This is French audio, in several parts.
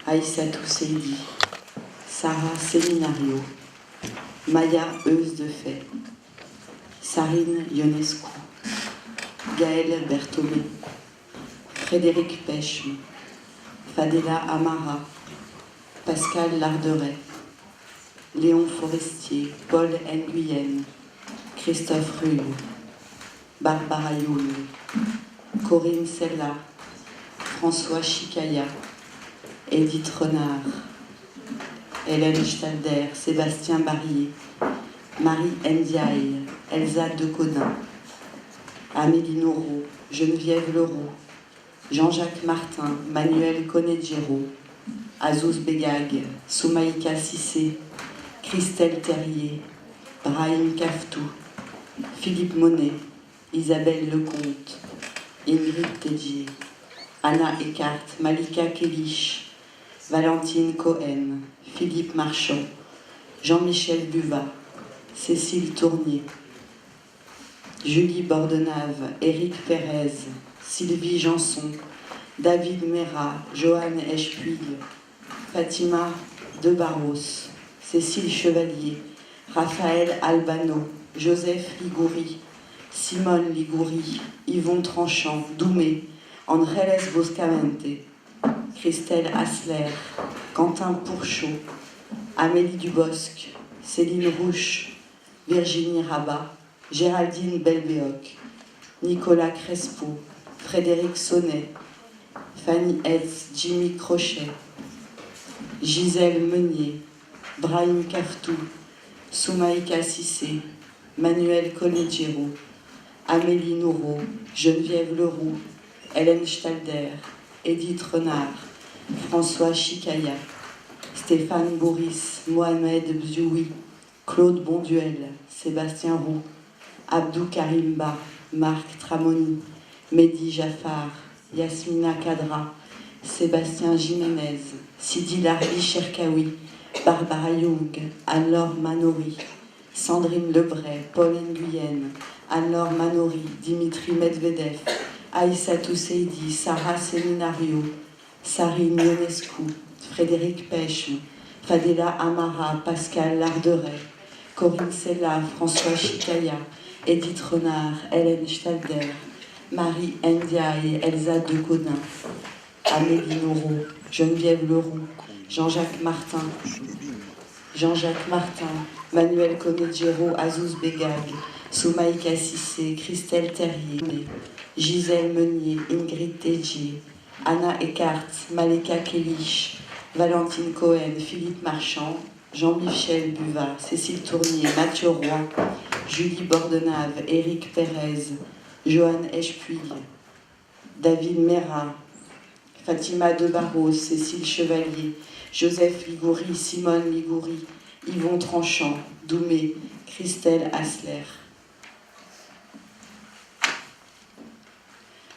Aïssatou Seydi, Sarah Seminario, Maya Euse de Fay, Sarine Ionescu, Gaëlle Berthomé, Frédéric Pechme, Fadela Amara, Pascal Larderet, Léon Forestier, Paul Nguyen, Christophe Rulle, Barbara Youl, Corinne Sella, François Chicaya, Edith Renard, Hélène Stalder, Sébastien Barrier, Marie Ndiaye, Elsa Decaudin, Amélie Nourreau, Geneviève Leroux, Jean-Jacques Martin, Manuel Conegero, Azouz Begag, Soumaïka Sissé, Christelle Terrier, Brahim Kaftou, Philippe Monet, Isabelle Lecomte, Ingrid Tedjier, Anna Eckart, Malika Kélich, Valentine Cohen, Philippe Marchand, Jean-Michel Buvat, Cécile Tournier, Julie Bordenave, Éric Pérez, Sylvie Janson, David Mera, Joanne Eschpuig, Fatima Debarros, Cécile Chevalier, Raphaël Albano, Joseph Ligoury, Simone Ligoury, Yvon Tranchant, Doumé, Andrés Boscamente, Christelle Asler, Quentin Pourchaud, Amélie Dubosc, Céline Rouche, Virginie Rabat, Géraldine Belbéoc, Nicolas Crespo, Frédéric Sonnet, Fanny Hetz, Jimmy Crochet, Gisèle Meunier, Brahim Kaftou, Soumaïka Sissé, Manuel Conegero, Amélie Nourreau, Geneviève Leroux, Hélène Stalder, Edith Renard, François Chicaya, Stéphane Bourris, Mohamed Bzioui, Claude Bonduel, Sébastien Roux, Abdou Karimba, Marc Tramoni, Mehdi Jaffar, Yasmina Kadra, Sébastien Jiménez, Sidi Larbi Cherkaoui, Barbara Young, Anne-Laure Manori, Sandrine Lebray, Paul Nguyen, Anne-Laure Manori, Dimitri Medvedev, Aïssatou Seydi, Sarah Seminario, Sarine Ionescu, Frédéric Pechme, Fadela Amara, Pascal Larderet, Corinne Sella, François Chicaya, Edith Renard, Hélène Stalder, Marie Ndiaye, Elsa Decaudin, Amélie Nourreau, Geneviève Leroux, Jean-Jacques Martin, Manuel Conegero, Azouz Begag, Soumaïka Sissé, Christelle Terrier, Gisèle Meunier, Ingrid Tedjier, Anna Eckart, Malika Kélich, Valentine Cohen, Philippe Marchand, Jean-Michel Buvat, Cécile Tournier, Mathieu Roy, Julie Bordenave, Éric Pérez, Joanne Eschpuig, David Mera, Fatima Debarros, Cécile Chevalier, Joseph Ligoury, Simone Ligoury, Yvon Tranchant, Doumé, Christelle Asler.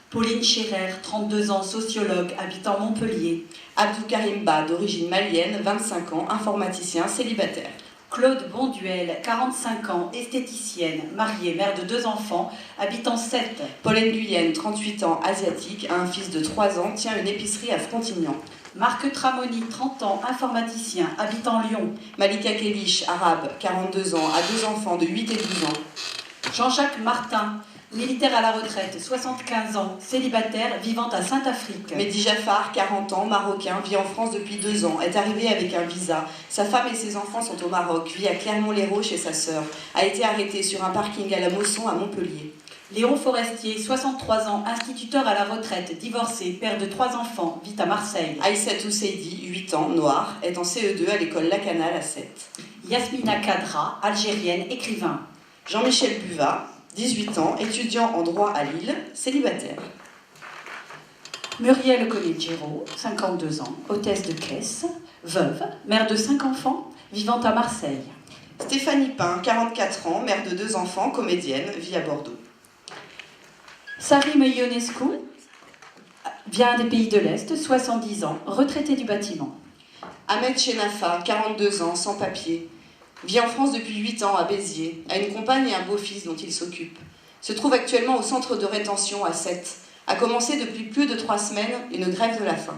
Pauline Scherer, 32 ans, sociologue, habitant Montpellier. Abdou Karimba, d'origine malienne, 25 ans, informaticien, célibataire. Claude Bonduel, 45 ans, esthéticienne, mariée, mère de 2 enfants, habitant Sète. Paul Nguyen, 38 ans, asiatique, a un fils de 3 ans, tient une épicerie à Frontignan. Marc Tramoni, 30 ans, informaticien, habitant Lyon. Malika Kélich, arabe, 42 ans, a 2 enfants de 8 et 12 ans. Jean-Jacques Martin, militaire à la retraite, 75 ans, célibataire, vivant à Saint-Afrique. Mehdi Jaffar, 40 ans, marocain, vit en France depuis 2 ans, est arrivé avec un visa. Sa femme et ses enfants sont au Maroc, vit à Clermont-Lérault chez sa sœur. A été arrêté sur un parking à la Mosson à Montpellier. Léon Forestier, 63 ans, instituteur à la retraite, divorcé, père de 3 enfants, vit à Marseille. Aïssatou Seydi, 8 ans, noire, est en CE2 à l'école Lacanal à Sète. Yasmina Kadra, algérienne, écrivain. Jean-Michel Buvat, 18 ans, étudiant en droit à Lille, célibataire. Muriel Conegero, 52 ans, hôtesse de caisse, veuve, mère de 5 enfants, vivant à Marseille. Stéphanie Pain, 44 ans, mère de 2 enfants, comédienne, vit à Bordeaux. Sarine Ionescu vient des pays de l'Est, 70 ans, retraité du bâtiment. Ahmed Chenafa, 42 ans, sans papier, vit en France depuis 8 ans à Béziers, a une compagne et un beau-fils dont il s'occupe. Se trouve actuellement au centre de rétention à Sète. A commencé depuis plus de 3 semaines une grève de la faim.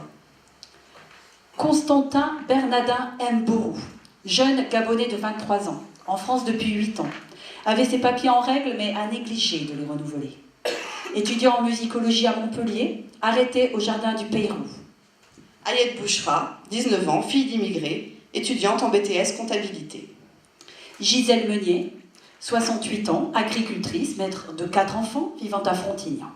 Constantin Bernardin Mbourou, jeune Gabonais de 23 ans, en France depuis 8 ans, avait ses papiers en règle mais a négligé de les renouveler. Étudiant en musicologie à Montpellier, arrêté au jardin du Pérou. Ayette Bouchra, 19 ans, fille d'immigrés, étudiante en BTS comptabilité. Gisèle Meunier, 68 ans, agricultrice, mère de 4 enfants, vivant à Frontignan.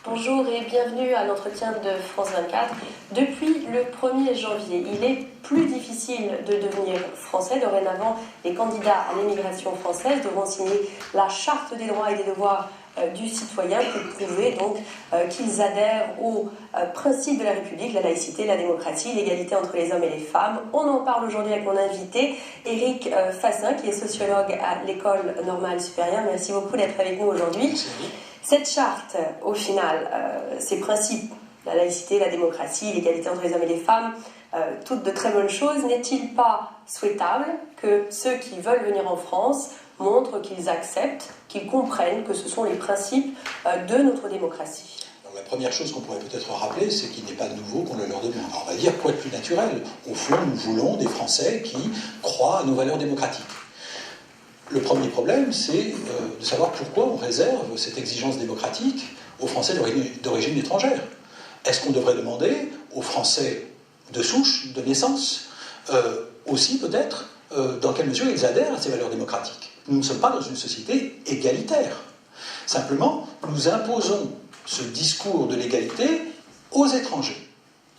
Bonjour et bienvenue à l'entretien de France 24. Depuis le 1er janvier, il est plus difficile de devenir français. Dorénavant, les candidats à l'émigration française devront signer la charte des droits et des devoirs du citoyen pour prouver donc qu'ils adhèrent aux principes de la République, la laïcité, la démocratie, l'égalité entre les hommes et les femmes. On en parle aujourd'hui avec mon invité, Éric Fassin, qui est sociologue à l'École normale supérieure. Merci beaucoup d'être avec nous aujourd'hui. Cette charte, au final, ces principes, la laïcité, la démocratie, l'égalité entre les hommes et les femmes, toutes de très bonnes choses, n'est-il pas souhaitable que ceux qui veulent venir en France montrent qu'ils acceptent, qu'ils comprennent que ce sont les principes de notre démocratie? Alors, la première chose qu'on pourrait peut-être rappeler, c'est qu'il n'est pas nouveau qu'on le leur demande. Alors, on va dire quoi de plus naturel? Au fond, nous voulons des Français qui croient à nos valeurs démocratiques. Le premier problème, c'est de savoir pourquoi on réserve cette exigence démocratique aux Français d'origine étrangère. Est-ce qu'on devrait demander aux Français de souche, de naissance, aussi peut-être, dans quelle mesure ils adhèrent à ces valeurs démocratiques? Nous ne sommes pas dans une société égalitaire. Simplement, nous imposons ce discours de l'égalité aux étrangers.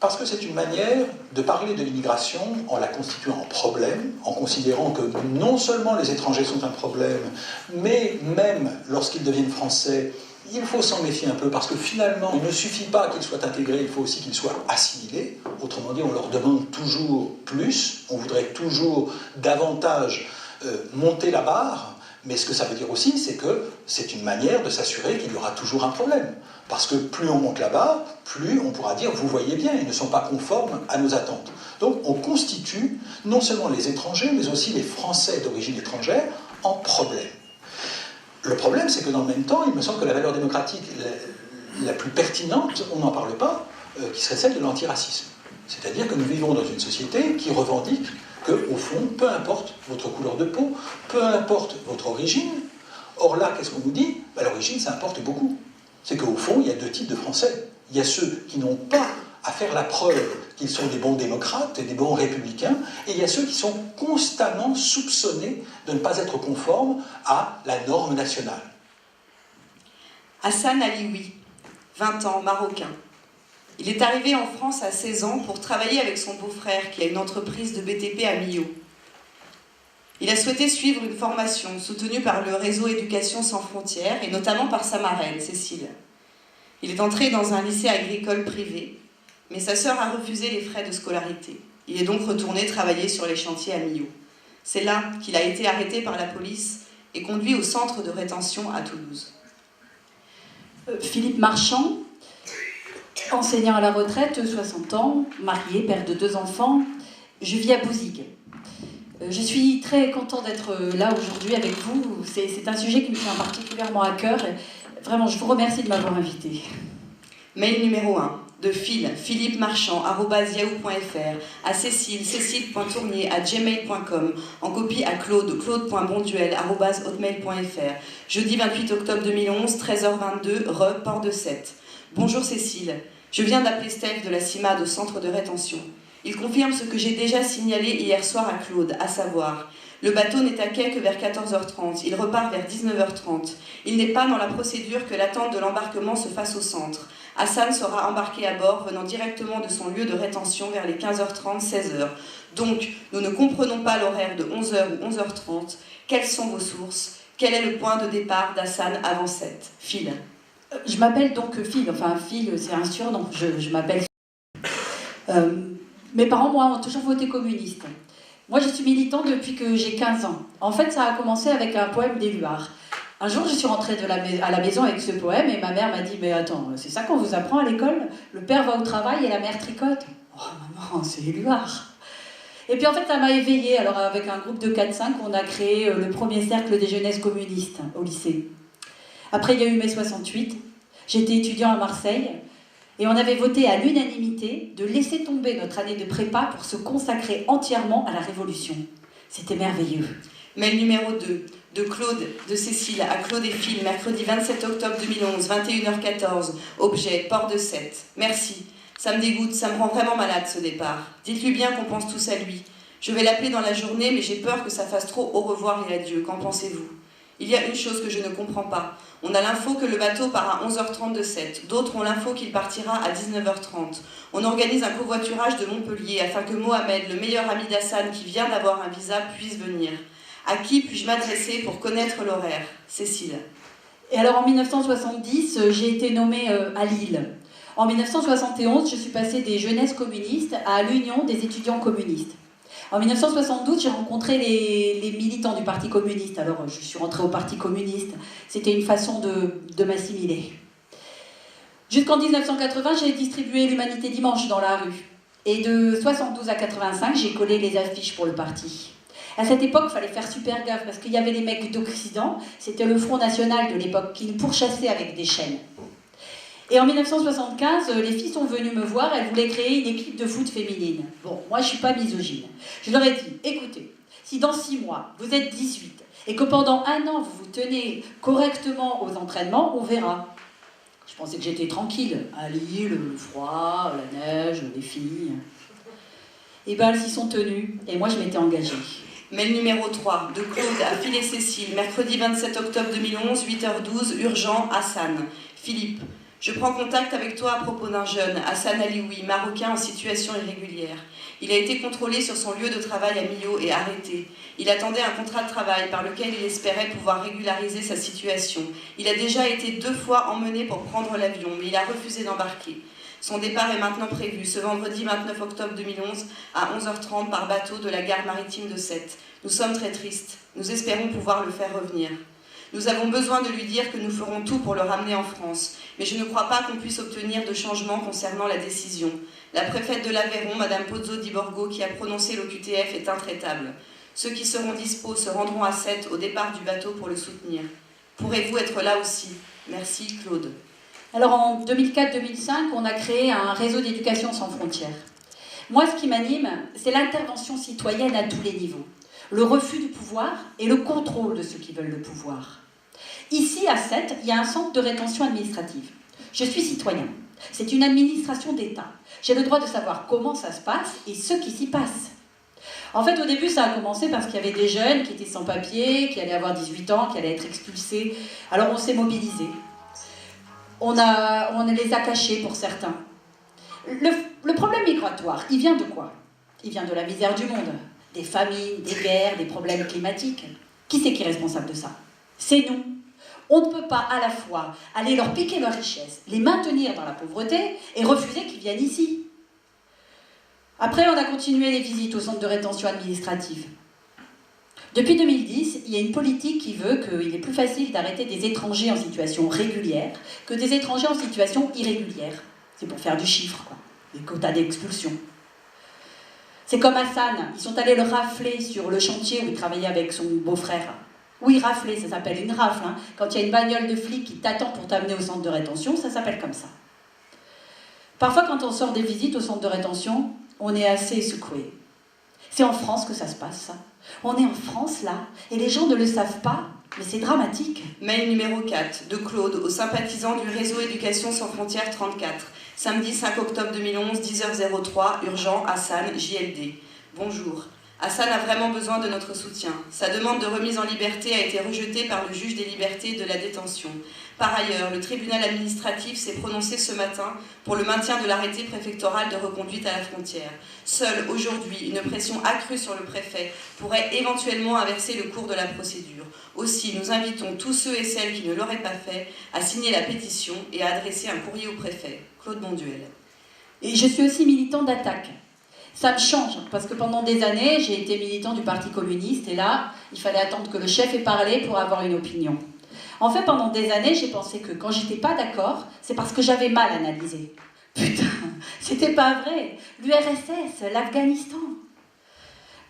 Parce que c'est une manière de parler de l'immigration en la constituant en problème, en considérant que non seulement les étrangers sont un problème, mais même lorsqu'ils deviennent français, il faut s'en méfier un peu, parce que finalement, il ne suffit pas qu'ils soient intégrés, il faut aussi qu'ils soient assimilés. Autrement dit, on leur demande toujours plus, on voudrait toujours davantage monter la barre, mais ce que ça veut dire aussi, c'est que c'est une manière de s'assurer qu'il y aura toujours un problème. Parce que plus on monte là-bas, plus on pourra dire, vous voyez bien, ils ne sont pas conformes à nos attentes. Donc on constitue non seulement les étrangers, mais aussi les Français d'origine étrangère en problème. Le problème, c'est que dans le même temps, il me semble que la valeur démocratique la plus pertinente, on n'en parle pas, qui serait celle de l'antiracisme. C'est-à-dire que nous vivons dans une société qui revendique qu'au fond, peu importe votre couleur de peau, peu importe votre origine, or là, qu'est-ce qu'on nous dit? L'origine, ça importe beaucoup. C'est qu'au fond, il y a deux types de Français. Il y a ceux qui n'ont pas à faire la preuve qu'ils sont des bons démocrates et des bons républicains, et il y a ceux qui sont constamment soupçonnés de ne pas être conformes à la norme nationale. Hassan Alioui, 20 ans, marocain. Il est arrivé en France à 16 ans pour travailler avec son beau-frère qui a une entreprise de BTP à Millau. Il a souhaité suivre une formation soutenue par le réseau Éducation sans frontières et notamment par sa marraine, Cécile. Il est entré dans un lycée agricole privé, mais sa sœur a refusé les frais de scolarité. Il est donc retourné travailler sur les chantiers à Millau. C'est là qu'il a été arrêté par la police et conduit au centre de rétention à Toulouse. Philippe Marchand, enseignant à la retraite, 60 ans, marié, père de 2 enfants. Je vis à Bouzigues. Je suis très content d'être là aujourd'hui avec vous. C'est un sujet qui me tient particulièrement à cœur. Vraiment, je vous remercie de m'avoir invité. Mail numéro 1 de philippe.marchand@yahoo.fr, à Cécile, cécile.tournier@gmail.com, en copie à Claude, claude.bonduel@hotmail.fr. Jeudi 28 octobre 2011, 13h22, Port de Sète. Bonjour Cécile, je viens d'appeler Steph de la CIMAD au centre de rétention. Il confirme ce que j'ai déjà signalé hier soir à Claude, à savoir, le bateau n'est à quai que vers 14h30, il repart vers 19h30. Il n'est pas dans la procédure que l'attente de l'embarquement se fasse au centre. Hassan sera embarqué à bord, venant directement de son lieu de rétention vers les 15h30, 16h. Donc, nous ne comprenons pas l'horaire de 11h ou 11h30. Quelles sont vos sources? Quel est le point de départ d'Hassan avant 7? Phil. Je m'appelle donc Phil, enfin Phil c'est un surnom, je m'appelle Phil. Mes parents, moi, ont toujours voté communiste. Moi, je suis militante depuis que j'ai 15 ans. En fait, ça a commencé avec un poème d'Éluard. Un jour, je suis rentrée à la maison avec ce poème et ma mère m'a dit « Mais attends, c'est ça qu'on vous apprend à l'école? Le père va au travail et la mère tricote ?» « Oh maman, c'est Éluard !» Et puis en fait, ça m'a éveillée. Alors avec un groupe de 4-5, on a créé le premier cercle des jeunesses communistes au lycée. Après, il y a eu mai 68. J'étais étudiant à Marseille. Et on avait voté à l'unanimité de laisser tomber notre année de prépa pour se consacrer entièrement à la Révolution. C'était merveilleux. Mail numéro 2, de Claude, de Cécile, à Claude et Phil, mercredi 27 octobre 2011, 21h14, objet, port de Sète. Merci. Ça me dégoûte, ça me rend vraiment malade ce départ. Dites-lui bien qu'on pense tous à lui. Je vais l'appeler dans la journée, mais j'ai peur que ça fasse trop au revoir et adieu. Qu'en pensez-vous? Il y a une chose que je ne comprends pas. On a l'info que le bateau part à 11h30 de Sète. D'autres ont l'info qu'il partira à 19h30. On organise un covoiturage de Montpellier afin que Mohamed, le meilleur ami d'Hassan qui vient d'avoir un visa, puisse venir. À qui puis-je m'adresser pour connaître l'horaire? Cécile. Et alors en 1970, j'ai été nommée à Lille. En 1971, je suis passée des jeunesses communistes à l'Union des étudiants communistes. En 1972, j'ai rencontré les militants du Parti communiste. Alors, je suis rentrée au Parti communiste. C'était une façon de m'assimiler. Jusqu'en 1980, j'ai distribué l'Humanité Dimanche dans la rue. Et de 72 à 85, j'ai collé les affiches pour le parti. À cette époque, il fallait faire super gaffe parce qu'il y avait les mecs d'Occident. C'était le Front National de l'époque qui nous pourchassait avec des chaînes. Et en 1975, les filles sont venues me voir, elles voulaient créer une équipe de foot féminine. Bon, moi je ne suis pas misogyne. Je leur ai dit, écoutez, si dans 6 mois, vous êtes 18, et que pendant 1 an, vous vous tenez correctement aux entraînements, on verra. Je pensais que j'étais tranquille. À Lille, le froid, la neige, les filles. Et bien elles s'y sont tenues, et moi je m'étais engagée. Mail numéro 3, de Claude à Phil et Cécile, mercredi 27 octobre 2011, 8h12, urgent, Hassan. Philippe. Je prends contact avec toi à propos d'un jeune, Hassan Alioui, marocain en situation irrégulière. Il a été contrôlé sur son lieu de travail à Millau et arrêté. Il attendait un contrat de travail par lequel il espérait pouvoir régulariser sa situation. Il a déjà été 2 fois emmené pour prendre l'avion, mais il a refusé d'embarquer. Son départ est maintenant prévu, ce vendredi 29 octobre 2011, à 11h30 par bateau de la gare maritime de Sète. Nous sommes très tristes. Nous espérons pouvoir le faire revenir. Nous avons besoin de lui dire que nous ferons tout pour le ramener en France, mais je ne crois pas qu'on puisse obtenir de changement concernant la décision. La préfète de l'Aveyron, Madame Pozzo di Borgo, qui a prononcé l'OQTF, est intraitable. Ceux qui seront dispos se rendront à Sète au départ du bateau pour le soutenir. Pourrez-vous être là aussi? Merci, Claude. Alors en 2004-2005, on a créé un réseau d'éducation sans frontières. Moi, ce qui m'anime, c'est l'intervention citoyenne à tous les niveaux. Le refus du pouvoir et le contrôle de ceux qui veulent le pouvoir. Ici, à Sète, il y a un centre de rétention administrative. Je suis citoyen. C'est une administration d'État. J'ai le droit de savoir comment ça se passe et ce qui s'y passe. En fait, au début, ça a commencé parce qu'il y avait des jeunes qui étaient sans papier, qui allaient avoir 18 ans, qui allaient être expulsés. Alors on s'est mobilisés. On les a cachés pour certains. Le problème migratoire, il vient de quoi? Il vient de la misère du monde. Des famines, des guerres, des problèmes climatiques. Qui c'est qui est responsable de ça? C'est nous. On ne peut pas à la fois aller leur piquer leur richesse, les maintenir dans la pauvreté et refuser qu'ils viennent ici. Après, on a continué les visites au centre de rétention administrative. Depuis 2010, il y a une politique qui veut qu'il est plus facile d'arrêter des étrangers en situation régulière que des étrangers en situation irrégulière. C'est pour faire du chiffre, quoi. Des quotas d'expulsion. C'est comme Hassan, ils sont allés le rafler sur le chantier où il travaillait avec son beau-frère. Oui, rafler, ça s'appelle une rafle. Hein. Quand il y a une bagnole de flic qui t'attend pour t'amener au centre de rétention, ça s'appelle comme ça. Parfois, quand on sort des visites au centre de rétention, on est assez secoué. C'est en France que ça se passe, ça. On est en France, là, et les gens ne le savent pas, mais c'est dramatique. Mail numéro 4, de Claude, aux sympathisants du réseau Éducation sans frontières 34. Samedi 5 octobre 2011, 10h03, urgent, Hassan, JLD. Bonjour. Hassan a vraiment besoin de notre soutien. Sa demande de remise en liberté a été rejetée par le juge des libertés et de la détention. Par ailleurs, le tribunal administratif s'est prononcé ce matin pour le maintien de l'arrêté préfectoral de reconduite à la frontière. Seule, aujourd'hui, une pression accrue sur le préfet pourrait éventuellement inverser le cours de la procédure. Aussi, nous invitons tous ceux et celles qui ne l'auraient pas fait à signer la pétition et à adresser un courrier au préfet. Claude Bonduel. Et je suis aussi militant d'Attaque. Ça me change, parce que pendant des années, j'ai été militant du Parti communiste, et là, il fallait attendre que le chef ait parlé pour avoir une opinion. En fait, pendant des années, j'ai pensé que quand j'étais pas d'accord, c'est parce que j'avais mal analysé. Putain, c'était pas vrai. L'URSS, l'Afghanistan.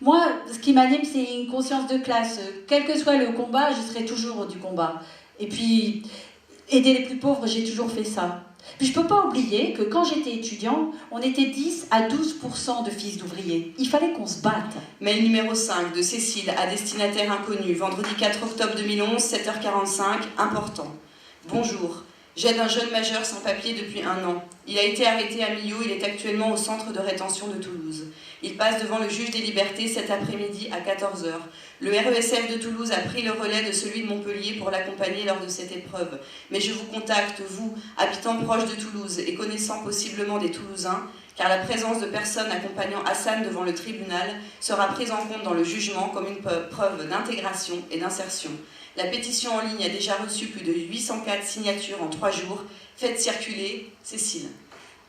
Moi, ce qui m'anime, c'est une conscience de classe. Quel que soit le combat, je serai toujours du combat. Et puis, aider les plus pauvres, j'ai toujours fait ça. Puis je ne peux pas oublier que quand j'étais étudiant, on était 10 à 12% de fils d'ouvriers. Il fallait qu'on se batte. Mail numéro 5 de Cécile à destinataire inconnu, vendredi 4 octobre 2011, 7h45, important. Bonjour, j'aide un jeune majeur sans papier depuis 1 an. Il a été arrêté à Millau, il est actuellement au centre de rétention de Toulouse. Il passe devant le juge des libertés cet après-midi à 14h. Le RESF de Toulouse a pris le relais de celui de Montpellier pour l'accompagner lors de cette épreuve. Mais je vous contacte, vous, habitants proches de Toulouse et connaissant possiblement des Toulousains, car la présence de personnes accompagnant Hassan devant le tribunal sera prise en compte dans le jugement comme une preuve d'intégration et d'insertion. La pétition en ligne a déjà reçu plus de 804 signatures en 3 jours. Faites circuler, Cécile.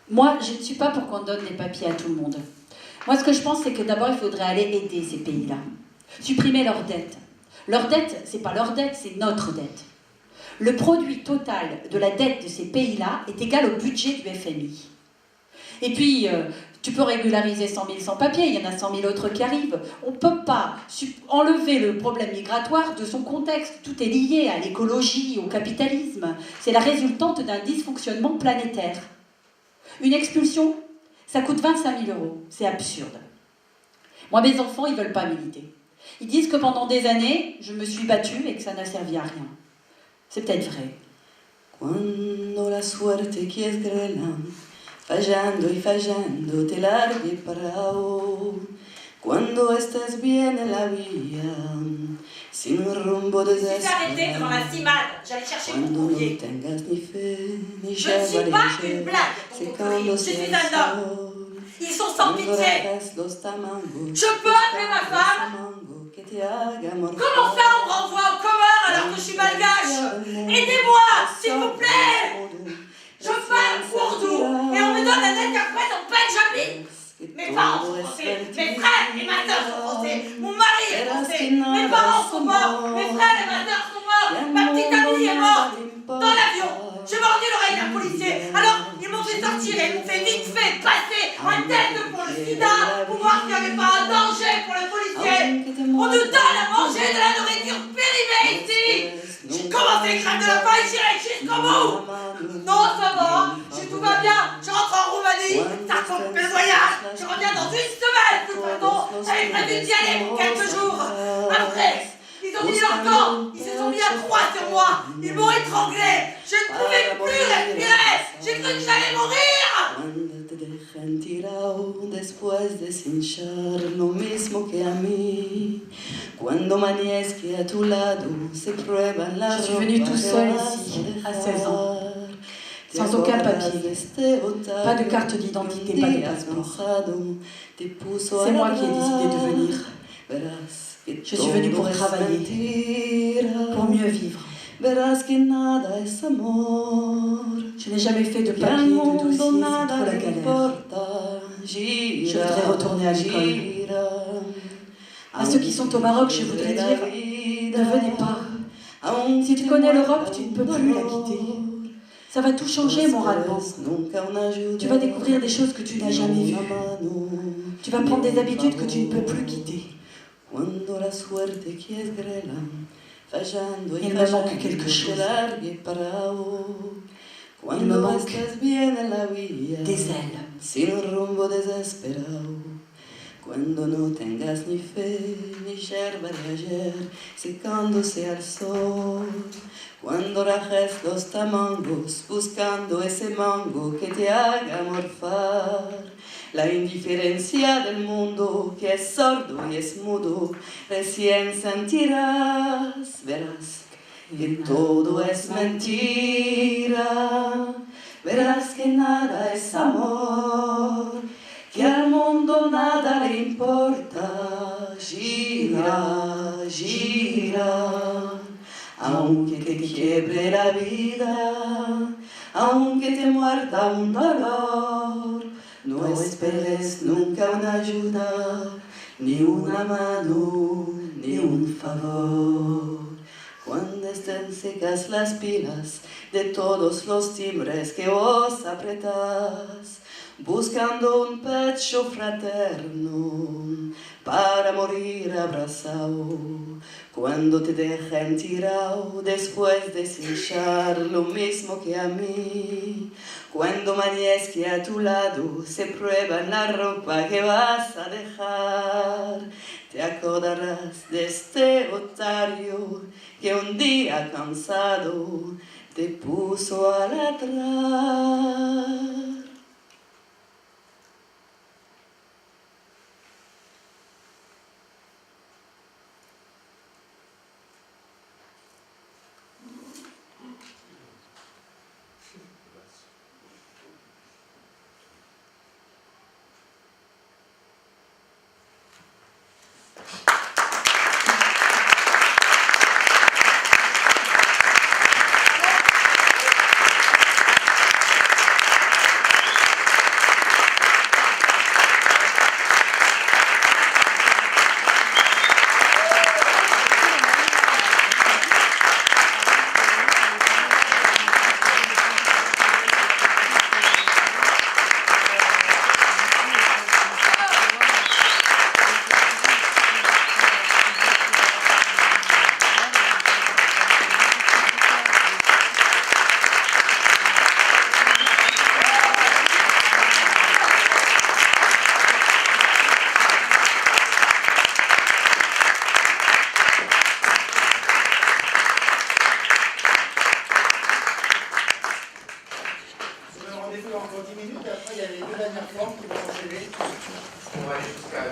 Moi, je ne suis pas pour qu'on donne des papiers à tout le monde. Moi, ce que je pense, c'est que d'abord, il faudrait aller aider ces pays-là. Supprimer leurs dettes. Leur dette, c'est pas leur dette, c'est notre dette. Le produit total de la dette de ces pays-là est égal au budget du FMI. Et puis, tu peux régulariser 100 000 sans-papiers, il y en a 100 000 autres qui arrivent. On ne peut pas enlever le problème migratoire de son contexte. Tout est lié à l'écologie, au capitalisme. C'est la résultante d'un dysfonctionnement planétaire. Une expulsion, ça coûte 25 000 €. C'est absurde. Moi, mes enfants, ils ne veulent pas militer. Ils disent que pendant des années, je me suis battue et que ça n'a servi à rien. C'est peut-être vrai. Quando la suerte quies grela, fallando y fallando te largue parao. Cuando estés bien en la vía, sin rumbo Je suis arrêtée devant la CIMAD, j'allais chercher mon courrier. Je ne suis pas une blague pour ton courrier, je suis un homme. Ils sont sans pitié. Je peux appeler ma femme. Comment ça on me renvoie au commun alors que je suis malgache? Aidez-moi, s'il vous plaît. Je parle ourdou et on me donne un interprète en Pendjabi. Mes parents sont français, mes frères et ma soeur sont français, mon mari est français, mes parents sont morts, mes frères et ma soeur sont morts, ma petite amie est morte dans l'avion. J'ai mordu l'oreille d'un policier, alors ils m'ont fait sortir et ils m'ont fait vite fait passer un test pour le sida pour voir s'il n'y avait pas un danger pour le policier. On nous donne à manger de la nourriture périmée ici. J'ai commencé à craindre de la faim et j'irai jusqu'au bout. Non, ça va, tout va bien. Je rentre en Roumanie, ça compte mes voyages. Je reviens dans 1 semaine, de toute façon. J'avais prévu d'y aller pour quelques jours. Après, ils ont mis leur camp, ils se sont mis à croix sur moi. Ils m'ont étranglé. Je ne pouvais plus respirer. J'ai cru que j'allais mourir. Después de cinchar lo mismo que a mí, cuando Manieski a tu lado se prueban la ropa. Je suis venue tout seul ici, à 16 ans, sans aucun papier, pas de carte d'identité, pas de passeport. C'est moi qui ai décidé de venir. Je suis venue pour travailler, pour mieux vivre. Je n'ai jamais fait de papier, de dossier, c'est trop la galère. Je voudrais retourner à l'école. À ceux qui sont au Maroc, je voudrais dire, ne venez pas. Si tu connais l'Europe, tu ne peux plus la quitter. Ça va tout changer moralement. Tu vas découvrir des choses que tu n'as jamais vues. Tu vas prendre des habitudes que tu ne peux plus quitter. Il me manque quelque chose. Il me manque des ailes. Sin un rumbo desesperado, cuando no tengas ni fe ni yerba de ayer secándose al sol, cuando rajes los tamangos buscando ese mango que te haga morfar, la indiferencia del mundo que es sordo y es mudo, recién sentirás, verás que todo es mentira. Verás que nada es amor, que al mundo nada le importa. Gira, gira, aunque te quiebre la vida, aunque te muerda un dolor, no esperes nunca una ayuda, ni una mano, ni un favor. Cuando estén secas las pilas de todos los timbres que os apretás, buscando un pecho fraterno para morir abrazado. Cuando te dejan tirado después de cinchar lo mismo que a mí. Cuando mañana que a tu lado se prueba la ropa que vas a dejar. Te acordarás de este otario que un día cansado te puso a ladrar. Encore 10 minutes, et après il y a les deux dernières formes qui vont enchaîner. On va aller jusqu'à